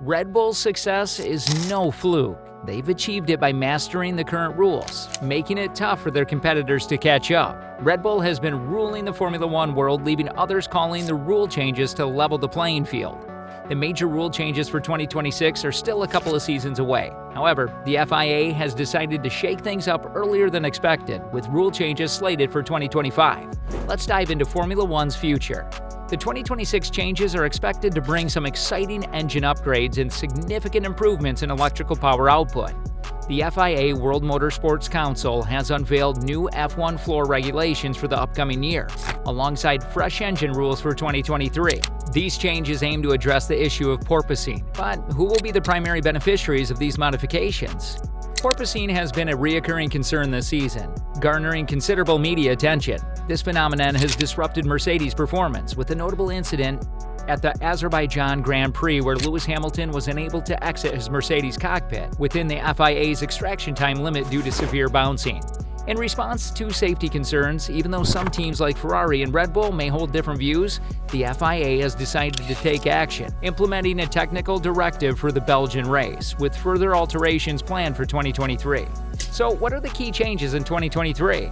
Red Bull's success is no fluke. They've achieved it by mastering the current rules, making it tough for their competitors to catch up. Red Bull has been ruling the Formula One world, leaving others calling the rule changes to level the playing field. The major rule changes for 2026 are still a couple of seasons away. However, the FIA has decided to shake things up earlier than expected, with rule changes slated for 2025. Let's dive into Formula One's future. The 2026 changes are expected to bring some exciting engine upgrades and significant improvements in electrical power output. The FIA World Motorsports Council has unveiled new F1 floor regulations for the upcoming year, alongside fresh engine rules for 2023. These changes aim to address the issue of porpoising, but who will be the primary beneficiaries of these modifications? Porpoising has been a recurring concern this season, garnering considerable media attention. This phenomenon has disrupted Mercedes' performance, with a notable incident at the Azerbaijan Grand Prix where Lewis Hamilton was unable to exit his Mercedes cockpit within the FIA's extraction time limit due to severe bouncing. In response to safety concerns, even though some teams like Ferrari and Red Bull may hold different views, the FIA has decided to take action, implementing a technical directive for the Belgian race, with further alterations planned for 2023. So, what are the key changes in 2023?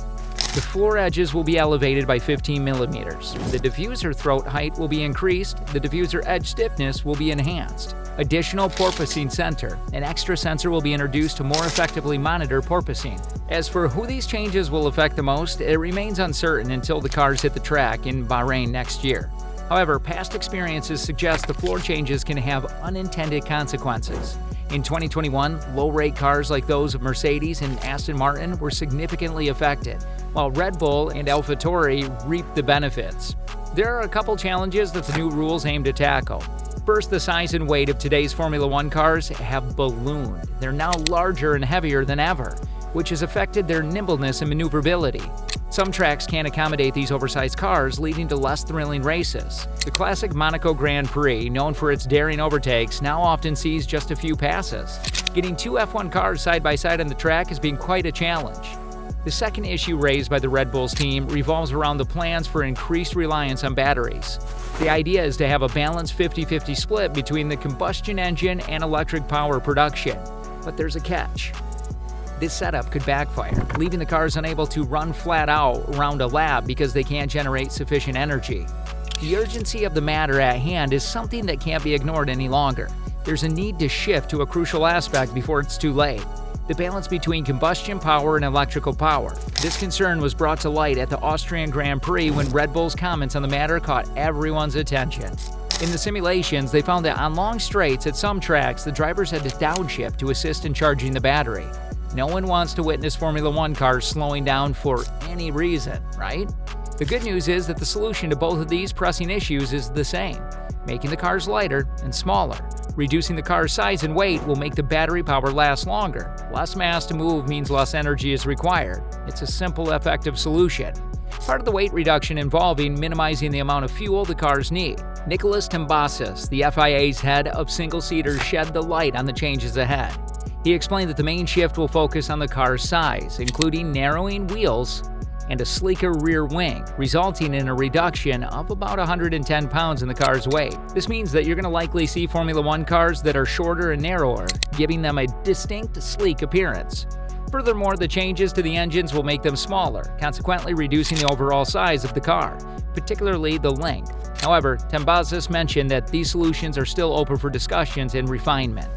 The floor edges will be elevated by 15 millimeters. The diffuser throat height will be increased. The diffuser edge stiffness will be enhanced. Additional porpoising center. An extra sensor will be introduced to more effectively monitor porpoising. As for who these changes will affect the most, it remains uncertain until the cars hit the track in Bahrain next year. However, past experiences suggest the floor changes can have unintended consequences. In 2021, low-rate cars like those of Mercedes and Aston Martin were significantly affected, while Red Bull and AlphaTauri reaped the benefits. There are a couple challenges that the new rules aim to tackle. First, the size and weight of today's Formula One cars have ballooned. They're now larger and heavier than ever, which has affected their nimbleness and maneuverability. Some tracks can't accommodate these oversized cars, leading to less thrilling races. The classic Monaco Grand Prix, known for its daring overtakes, now often sees just a few passes. Getting two F1 cars side by side on the track has been quite a challenge. The second issue raised by the Red Bull's team revolves around the plans for increased reliance on batteries. The idea is to have a balanced 50-50 split between the combustion engine and electric power production. But there's a catch. This setup could backfire, leaving the cars unable to run flat out around a lap because they can't generate sufficient energy. The urgency of the matter at hand is something that can't be ignored any longer. There's a need to shift to a crucial aspect before it's too late: the balance between combustion power and electrical power. This concern was brought to light at the Austrian Grand Prix when Red Bull's comments on the matter caught everyone's attention. In the simulations, they found that on long straights at some tracks, the drivers had to downshift to assist in charging the battery. No one wants to witness Formula One cars slowing down for any reason, right? The good news is that the solution to both of these pressing issues is the same: making the cars lighter and smaller. Reducing the car's size and weight will make the battery power last longer. Less mass to move means less energy is required. It's a simple, effective solution. Part of the weight reduction involving minimizing the amount of fuel the cars need. Nicholas Timbasis, the FIA's head of single-seaters, shed the light on the changes ahead. He explained that the main shift will focus on the car's size, including narrowing wheels and a sleeker rear wing, resulting in a reduction of about 110 pounds in the car's weight. This means that you're going to likely see Formula One cars that are shorter and narrower, giving them a distinct, sleek appearance. Furthermore, the changes to the engines will make them smaller, consequently reducing the overall size of the car, particularly the length. However, Timbasis mentioned that these solutions are still open for discussions and refinement.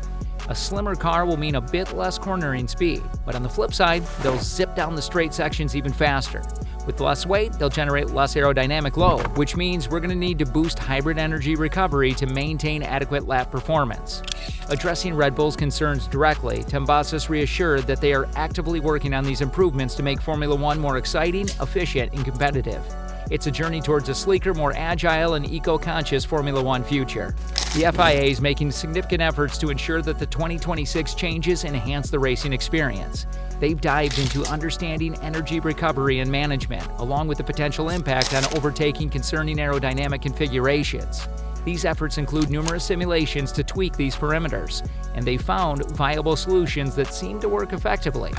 A slimmer car will mean a bit less cornering speed, but on the flip side, they'll zip down the straight sections even faster. With less weight, they'll generate less aerodynamic load, which means we're going to need to boost hybrid energy recovery to maintain adequate lap performance. Addressing Red Bull's concerns directly, Timbasis reassured that they are actively working on these improvements to make Formula One more exciting, efficient, and competitive. It's a journey towards a sleeker, more agile, and eco-conscious Formula One future. The FIA is making significant efforts to ensure that the 2026 changes enhance the racing experience. They've dived into understanding energy recovery and management, along with the potential impact on overtaking concerning aerodynamic configurations. These efforts include numerous simulations to tweak these parameters, and they found viable solutions that seem to work effectively.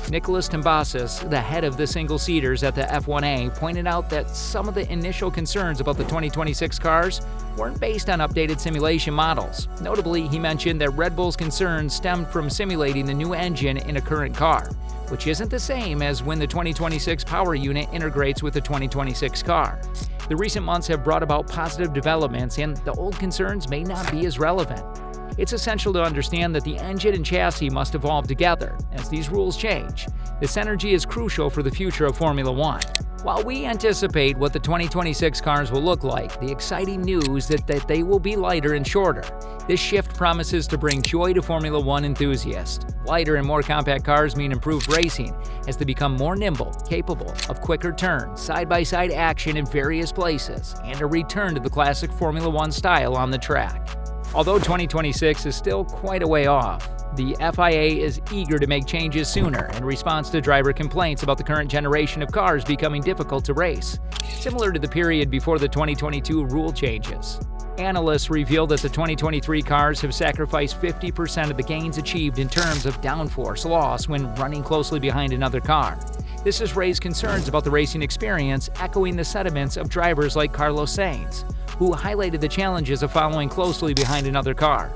Nicholas Timbasis, the head of the single-seaters at the F1A, pointed out that some of the initial concerns about the 2026 cars weren't based on updated simulation models. Notably, he mentioned that Red Bull's concerns stemmed from simulating the new engine in a current car, which isn't the same as when the 2026 power unit integrates with the 2026 car. The recent months have brought about positive developments, and the old concerns may not be as relevant. It's essential to understand that the engine and chassis must evolve together as these rules change. This synergy is crucial for the future of Formula One. While we anticipate what the 2026 cars will look like, the exciting news is that they will be lighter and shorter. This shift promises to bring joy to Formula One enthusiasts. Lighter and more compact cars mean improved racing as they become more nimble, capable of quicker turns, side-by-side action in various places, and a return to the classic Formula One style on the track. Although 2026 is still quite a way off, the FIA is eager to make changes sooner in response to driver complaints about the current generation of cars becoming difficult to race, similar to the period before the 2022 rule changes. Analysts reveal that the 2023 cars have sacrificed 50% of the gains achieved in terms of downforce loss when running closely behind another car. This has raised concerns about the racing experience, echoing the sentiments of drivers like Carlos Sainz, who highlighted the challenges of following closely behind another car.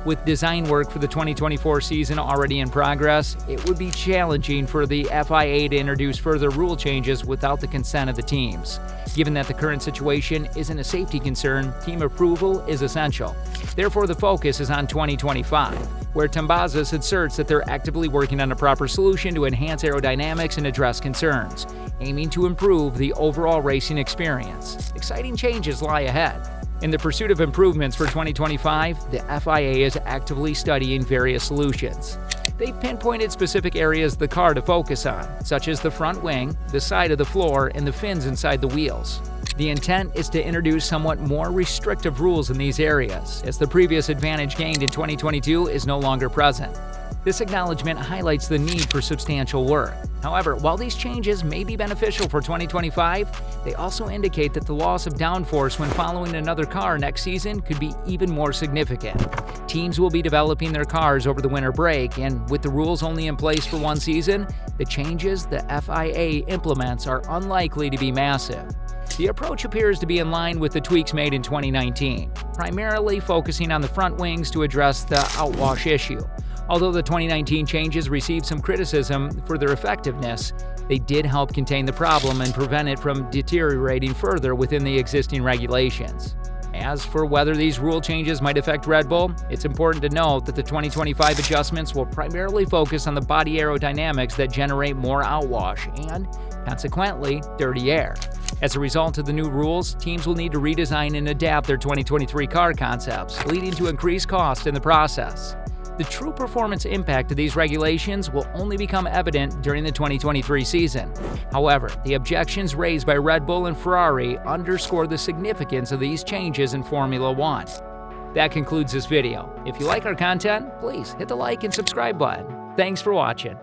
With design work for the 2024 season already in progress, it would be challenging for the FIA to introduce further rule changes without the consent of the teams. Given that the current situation isn't a safety concern, team approval is essential. Therefore, the focus is on 2025, where Tambazas asserts that they're actively working on a proper solution to enhance aerodynamics and address concerns, aiming to improve the overall racing experience. Exciting changes lie ahead. In the pursuit of improvements for 2025, the FIA is actively studying various solutions. They've pinpointed specific areas of the car to focus on, such as the front wing, the side of the floor, and the fins inside the wheels. The intent is to introduce somewhat more restrictive rules in these areas, as the previous advantage gained in 2022 is no longer present. This acknowledgement highlights the need for substantial work. However, while these changes may be beneficial for 2025, they also indicate that the loss of downforce when following another car next season could be even more significant. Teams will be developing their cars over the winter break, and with the rules only in place for one season, the changes the FIA implements are unlikely to be massive. The approach appears to be in line with the tweaks made in 2019, primarily focusing on the front wings to address the outwash issue. Although the 2019 changes received some criticism for their effectiveness, they did help contain the problem and prevent it from deteriorating further within the existing regulations. As for whether these rule changes might affect Red Bull, it's important to note that the 2025 adjustments will primarily focus on the body aerodynamics that generate more outwash and, consequently, dirty air. As a result of the new rules, teams will need to redesign and adapt their 2023 car concepts, leading to increased cost in the process. The true performance impact of these regulations will only become evident during the 2023 season. However, the objections raised by Red Bull and Ferrari underscore the significance of these changes in Formula One. That concludes this video. If you like our content, please hit the like and subscribe button. Thanks for watching.